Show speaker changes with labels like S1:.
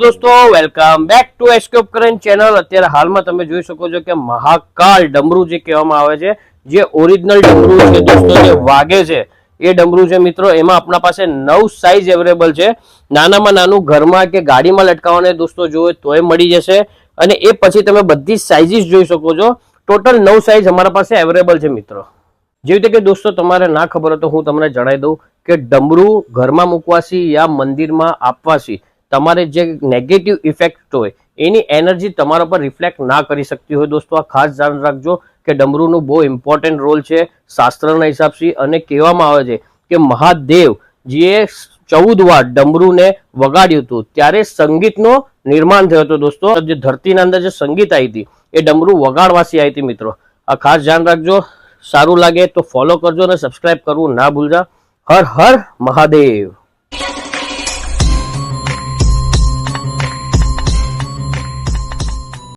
S1: दोस्तों welcome back to SK उपकरण channel. અત્યારે હાલમાં તમે જોઈ શકો છો કે મહાકાલ ડમરૂ જે કહેવામાં આવે છે, જે ઓરિજિનલ ડમરૂ છે દોસ્તો, જે વાગે છે એ ડમરૂ છે મિત્રો। એમાં આપણા પાસે 9 સાઈઝ અવેલેબલ છે। નાનામાં નાનું ઘરમાં કે ગાડીમાં લટકાવવાને દોસ્તો જોઈએ તોય મળી જશે, અને એ પછી તમે બધી સાઈઝીસ જોઈ શકો છો। ટોટલ 9 સાઈઝ અમારા પાસે અવેલેબલ છે મિત્રો। જેવી રીતે કે દોસ્તો તમારે ના ખબર હોય તો હું તમને જણાવી દઉં કે ડમરૂ ઘરમાં મૂકવાથી યા મંદિરમાં આપવાથી તમારે જે નેગેટિવ ઇફેક્ટ હોય એની એનર્જી તમારા પર રિફ્લેક્ટ ના કરી શકતી હોય દોસ્તો। આ ખાસ ધ્યાન રાખજો કે ડમરૂનું બહુ ઇમ્પોર્ટન્ટ રોલ છે શાસ્ત્રના હિસાબથી, અને કહેવામાં આવે છે કે મહાદેવ જે 14 વાર ડમરૂને વગાડ્યું હતું ત્યારે સંગીતનો નિર્માણ થયો હતો દોસ્તો। જે ધરતીના અંદર જે સંગીત આવી હતી એ ડમરૂ વગાડવાથી આવી હતી મિત્રો। આ ખાસ ધ્યાન રાખજો। સારું લાગે તો ફોલો કરજો અને સબસ્ક્રાઇબ કરવું ના ભૂલતા। હર હર મહાદેવ।